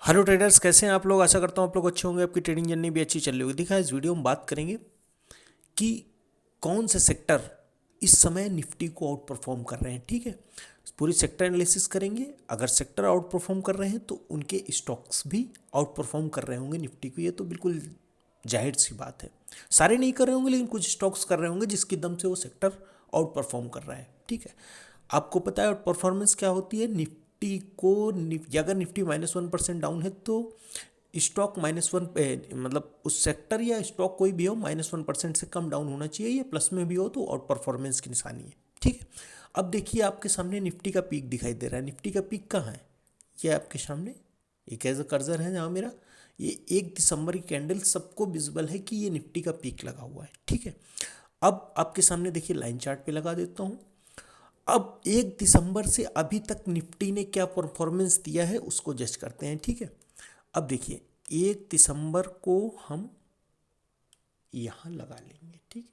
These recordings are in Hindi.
हेलो ट्रेडर्स, कैसे हैं आप लोग। आशा करता हूँ आप लोग अच्छे होंगे, आपकी ट्रेडिंग जर्नी भी अच्छी चल रही होगी। देखा, इस वीडियो में बात करेंगे कि कौन से सेक्टर इस समय निफ्टी को आउट परफॉर्म कर रहे हैं। ठीक है, पूरी सेक्टर एनालिसिस करेंगे। अगर सेक्टर आउट परफॉर्म कर रहे हैं तो उनके स्टॉक्स भी आउट परफॉर्म कर रहे होंगे निफ्टी को। ये तो बिल्कुल जाहिर सी बात है। सारे नहीं कर रहे होंगे, लेकिन कुछ स्टॉक्स कर रहे होंगे जिसके दम से वो सेक्टर आउट परफॉर्म कर रहा है। ठीक है, आपको पता है आउट परफॉर्मेंस क्या होती है। निफ्टी को अगर निफ्टी -1% डाउन है तो स्टॉक -1 पे, मतलब उस सेक्टर या स्टॉक कोई भी हो -1% से कम डाउन होना चाहिए, या प्लस में भी हो तो आउट परफॉर्मेंस की निशानी है। ठीक है, अब देखिए आपके सामने निफ्टी का पीक दिखाई दे रहा है। निफ्टी का पीक कहाँ है, ये आपके सामने एक ऐसा कर्सर है जहाँ मेरा ये 1 दिसंबर की कैंडल सबको विजिबल है कि ये निफ्टी का पीक लगा हुआ है। ठीक है, अब आपके सामने देखिए लाइन चार्ट पे लगा देता हूँ। अब 1 दिसंबर से अभी तक निफ्टी ने क्या परफॉर्मेंस दिया है उसको जज करते हैं। ठीक है, अब देखिए 1 दिसंबर को हम यहाँ लगा लेंगे। ठीक है,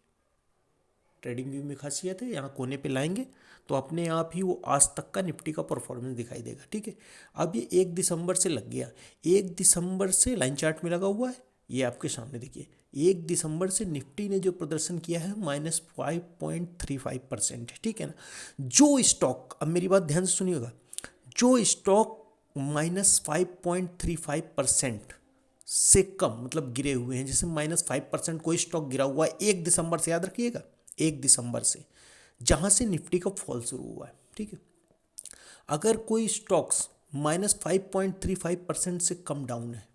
ट्रेडिंग व्यू में खासियत है, यहाँ कोने पे लाएंगे तो अपने आप ही वो आज तक का निफ्टी का परफॉर्मेंस दिखाई देगा। ठीक है, अब ये 1 दिसंबर से लग गया, 1 दिसंबर से लाइन चार्ट में लगा हुआ है। ये आपके सामने देखिए 1 दिसंबर से निफ्टी ने जो प्रदर्शन किया है -5.35% है। ठीक है ना, जो स्टॉक, अब मेरी बात ध्यान से सुनिएगा, जो स्टॉक -5.35% से कम मतलब गिरे हुए हैं, जैसे -5% कोई स्टॉक गिरा हुआ है 1 दिसंबर से, याद रखिएगा 1 दिसंबर से, जहां से निफ्टी का फॉल शुरू हुआ है। ठीक है, अगर कोई स्टॉक्स -5.35% से कम डाउन है,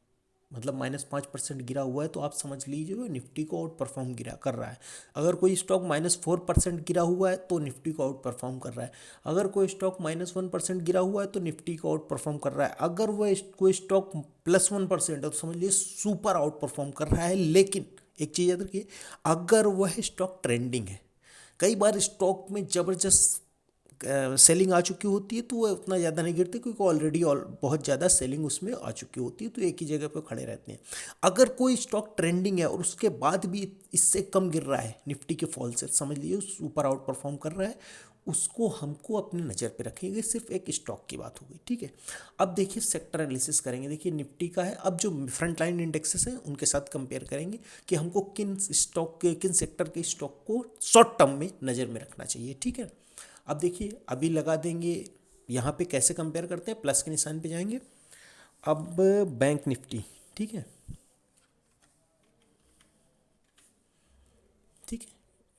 मतलब -5% गिरा हुआ है, तो आप समझ लीजिए निफ्टी को आउट परफॉर्म गिरा कर रहा है। अगर कोई स्टॉक -4% गिरा हुआ है तो निफ्टी को आउट परफॉर्म कर रहा है। अगर कोई स्टॉक -1% गिरा हुआ है तो निफ्टी को आउट परफॉर्म कर रहा है। अगर वह कोई स्टॉक +1% है तो समझ लीजिए सुपर आउट परफॉर्म कर रहा है। लेकिन एक चीज़ याद रखिए, अगर वह स्टॉक ट्रेंडिंग है, कई बार स्टॉक में ज़बरदस्त सेलिंग आ चुकी होती है तो वह उतना ज़्यादा नहीं गिरते, क्योंकि ऑलरेडी बहुत ज़्यादा सेलिंग उसमें आ चुकी होती है, तो एक ही जगह पर खड़े रहते हैं। अगर कोई स्टॉक ट्रेंडिंग है और उसके बाद भी इससे कम गिर रहा है निफ्टी के फॉल से, समझ लीजिए सुपर आउट परफॉर्म कर रहा है, उसको हमको अपनी नज़र पे रखेंगे। सिर्फ एक स्टॉक की बात हो गई। ठीक है, अब देखिए सेक्टर एनालिसिस करेंगे। देखिए निफ्टी का है, अब जो फ्रंट लाइन इंडेक्सेस हैं उनके साथ कंपेयर करेंगे कि हमको किन स्टॉक के, किन सेक्टर के स्टॉक को शॉर्ट टर्म में नज़र में रखना चाहिए। ठीक है, अब देखिए अभी लगा देंगे, यहाँ पे कैसे कंपेयर करते हैं, प्लस के निशान पे जाएंगे। अब बैंक निफ्टी, ठीक है, ठीक है,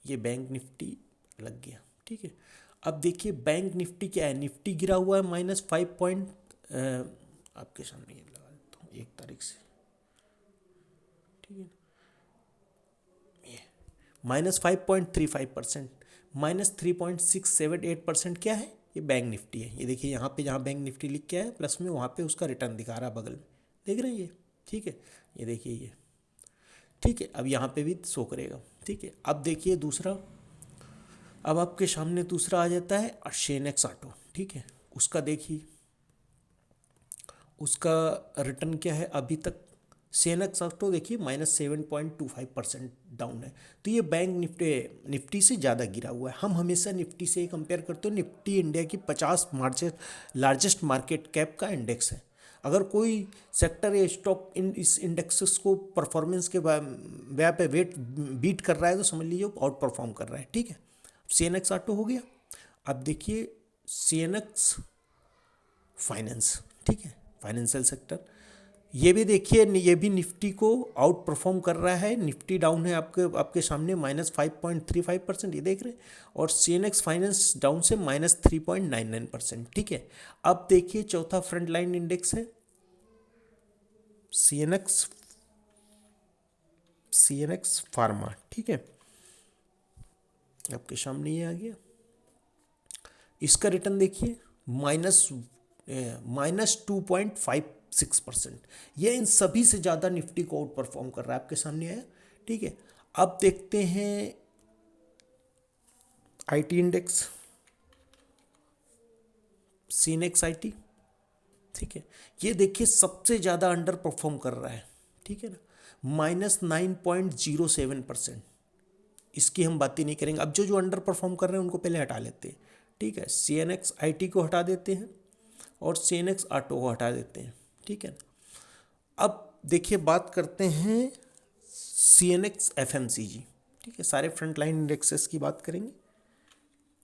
ये बैंक निफ्टी लग गया। ठीक है, अब देखिए बैंक निफ्टी क्या है, निफ्टी गिरा हुआ है -5 आपके सामने ये लगा देता हूँ 1 तारीख से। ठीक है, ये -5.35%, -3.678% क्या है, ये बैंक निफ्टी है। ये देखिए यहाँ पे, जहाँ बैंक निफ्टी लिख के है प्लस में, वहाँ पे उसका रिटर्न दिखा रहा है बगल में, देख रहे हैं ये। ठीक है, ये देखिए ये। ठीक है, अब यहाँ पे भी शो करेगा। ठीक है, अब देखिए दूसरा, अब आपके सामने दूसरा आ जाता है शेनेक्स ऑटो। ठीक है, उसका देखिए, उसका रिटर्न क्या है अभी तक। सेनेक्स ऑटो देखिए -7.25% डाउन है, तो ये बैंक निफ्टी से ज़्यादा गिरा हुआ है। हम हमेशा निफ्टी से ही कंपेयर करते हो। निफ्टी इंडिया की 50 लार्जेस्ट मार्केट कैप का इंडेक्स है। अगर कोई सेक्टर या स्टॉक इस इंडेक्सेस को परफॉर्मेंस के वजह पे वेट बीट कर रहा है तो समझ लीजिए आउट परफॉर्म कर रहा है। ठीक है, सीएनएक्स ऑटो हो गया। अब देखिए सीएनएक्स फाइनेंस, ठीक है, फाइनेंशियल सेक्टर, ये भी देखिए, ये भी निफ्टी को आउट परफॉर्म कर रहा है। निफ्टी डाउन है आपके सामने -5.35%, ये देख रहे हैं, और सीएनएक्स फाइनेंस डाउन से -3.99%। ठीक है, अब देखिए चौथा फ्रंट लाइन इंडेक्स है सीएनएक्स सीएनएक्स फार्मा। ठीक है, आपके सामने ये आ गया। इसका रिटर्न देखिए -2.56%। यह इन सभी से ज़्यादा निफ्टी को आउट परफॉर्म कर रहा है, आपके सामने आया। ठीक है, अब देखते हैं आईटी इंडेक्स, सीनेक्स आईटी। ठीक है, ये देखिए सबसे ज़्यादा अंडर परफॉर्म कर रहा है। ठीक है ना, -9.07%। इसकी हम बात ही नहीं करेंगे। अब जो जो अंडर परफॉर्म कर रहे हैं उनको पहले हटा लेते हैं। ठीक है, सीएनएक्स आईटी को हटा देते हैं और सीएनएक्स ऑटो को हटा देते हैं। ठीक है, अब देखिए बात करते हैं CNX FMCG, ठीक है, सारे फ्रंट लाइन इंडेक्सेस की बात करेंगे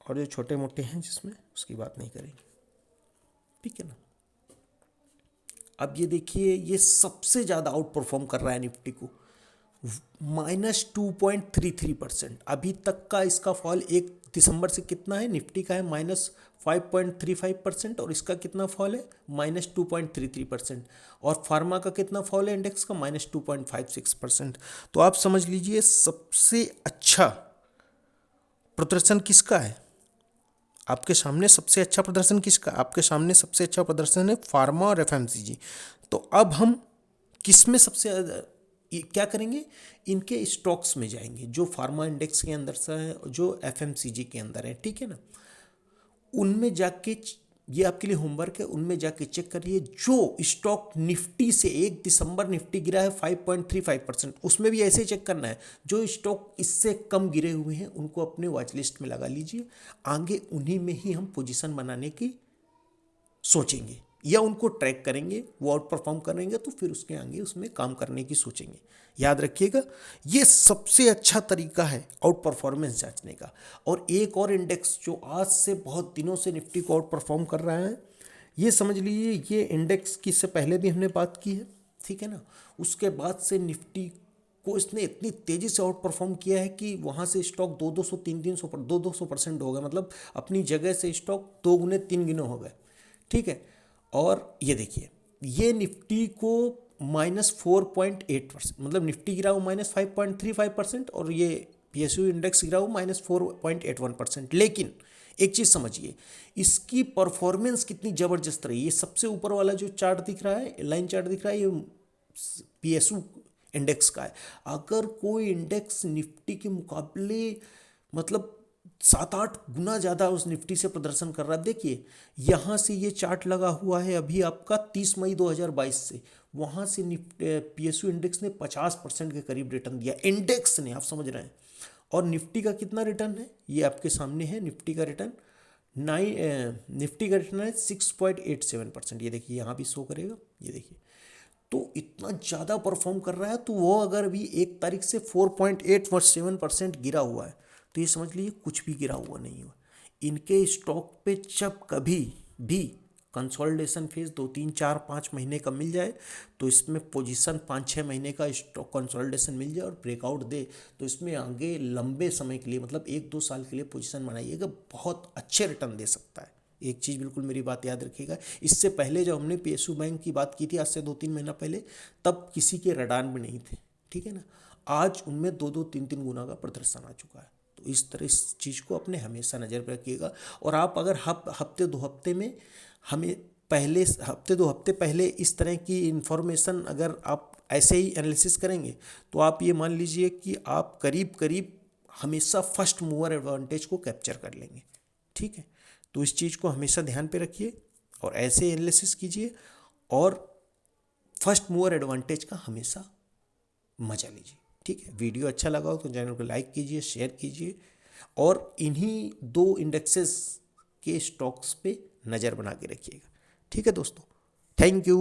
और जो छोटे मोटे हैं जिसमें उसकी बात नहीं करेंगे, ठीक है ना। अब ये देखिए ये सबसे ज़्यादा आउट परफॉर्म कर रहा है निफ्टी को, -2.33%। अभी तक का इसका फॉल 1 दिसंबर से कितना है, निफ्टी का है -5.35% और इसका कितना फॉल है -2.33%। और फार्मा का कितना फॉल है इंडेक्स का -2.56%। तो आप समझ लीजिए सबसे अच्छा प्रदर्शन किसका है, आपके सामने सबसे अच्छा प्रदर्शन किसका, आपके सामने सबसे अच्छा प्रदर्शन है फार्मा और FMCG। तो अब हम किस में सबसे क्या करेंगे, इनके स्टॉक्स में जाएंगे जो फार्मा इंडेक्स के अंदर से है, जो FMCG के अंदर है, ठीक है ना। उनमें जाके ये आपके लिए होमवर्क है, उनमें जाके चेक करिए जो स्टॉक निफ्टी से 1 दिसंबर निफ्टी गिरा है 5.35%, उसमें भी ऐसे चेक करना है। जो स्टॉक इससे कम गिरे हुए हैं उनको अपने वॉच लिस्ट में लगा लीजिए, आगे उन्हीं में ही हम पोजीशन बनाने की सोचेंगे या उनको ट्रैक करेंगे, वो आउट परफॉर्म करेंगे तो फिर उसके आगे उसमें काम करने की सोचेंगे। याद रखिएगा ये सबसे अच्छा तरीका है आउट परफॉर्मेंस जांचने का। और एक और इंडेक्स जो आज से बहुत दिनों से निफ्टी को आउट परफॉर्म कर रहा है, ये समझ लीजिए ये इंडेक्स की इससे पहले भी हमने बात की है, ठीक है ना। उसके बाद से निफ्टी को इसने इतनी तेज़ी से आउट परफॉर्म किया है कि वहाँ से स्टॉक 200 300 200% हो गए, मतलब अपनी जगह से स्टॉक 2 गुने 3 गुने हो गए, ठीक है। और ये देखिए ये निफ्टी को -4.8%, मतलब निफ्टी गिरा हुआ -5.35% और ये PSU इंडेक्स गिरा हुआ -4.81%। लेकिन एक चीज़ समझिए इसकी परफॉर्मेंस कितनी ज़बरदस्त रही। ये सबसे ऊपर वाला जो चार्ट दिख रहा है, लाइन चार्ट दिख रहा है, ये PSU इंडेक्स का है। अगर कोई इंडेक्स निफ्टी के मुकाबले मतलब 7-8 गुना ज़्यादा उस निफ्टी से प्रदर्शन कर रहा है, देखिए यहाँ से ये चार्ट लगा हुआ है अभी आपका 30 मई 2022 से, वहाँ से PSU इंडेक्स ने 50% के करीब रिटर्न दिया, इंडेक्स ने, आप समझ रहे हैं। और निफ्टी का कितना रिटर्न है ये आपके सामने है, निफ्टी का रिटर्न निफ्टी का रिटर्न है 6.87%। ये देखिए यहाँ भी शो करेगा, ये देखिए। तो इतना ज़्यादा परफॉर्म कर रहा है, तो वो अगर भी 1 तारीख से 4.87% गिरा हुआ है तो ये समझ लीजिए कुछ भी गिरा हुआ नहीं हुआ। इनके स्टॉक पे जब कभी भी कंसोलिडेशन फेज 2 3 4 5 महीने का मिल जाए तो इसमें पोजीशन 5 6 महीने का स्टॉक कंसोलिडेशन मिल जाए और ब्रेकआउट दे तो इसमें आगे लंबे समय के लिए मतलब 1 2 साल के लिए पोजीशन बनाइएगा, बहुत अच्छे रिटर्न दे सकता है। एक चीज़ बिल्कुल मेरी बात याद रखिएगा, इससे पहले जब हमने PSU बैंक की बात की थी आज से 2 3 महीना पहले, तब किसी के रडार में नहीं थे, ठीक है ना। आज उनमें 2 2 3 3 गुना का प्रदर्शन आ चुका है। तो इस तरह इस चीज़ को अपने हमेशा नज़र पर रखिएगा। और आप अगर हफ्ते 2 हफ्ते में हमें पहले हफ्ते 2 हफ्ते पहले इस तरह की इन्फॉर्मेशन अगर आप ऐसे ही एनालिसिस करेंगे तो आप ये मान लीजिए कि आप करीब करीब हमेशा फर्स्ट मूवर एडवांटेज को कैप्चर कर लेंगे, ठीक है। तो इस चीज़ को हमेशा ध्यान पे रखिए और ऐसे एनालिसिस कीजिए और फर्स्ट मूवर एडवांटेज का हमेशा मजा लीजिए, ठीक है। वीडियो अच्छा लगा हो तो चैनल को लाइक कीजिए, शेयर कीजिए और इन्हीं 2 इंडेक्सेस के स्टॉक्स पे नज़र बना के रखिएगा, ठीक है दोस्तों। Thank you.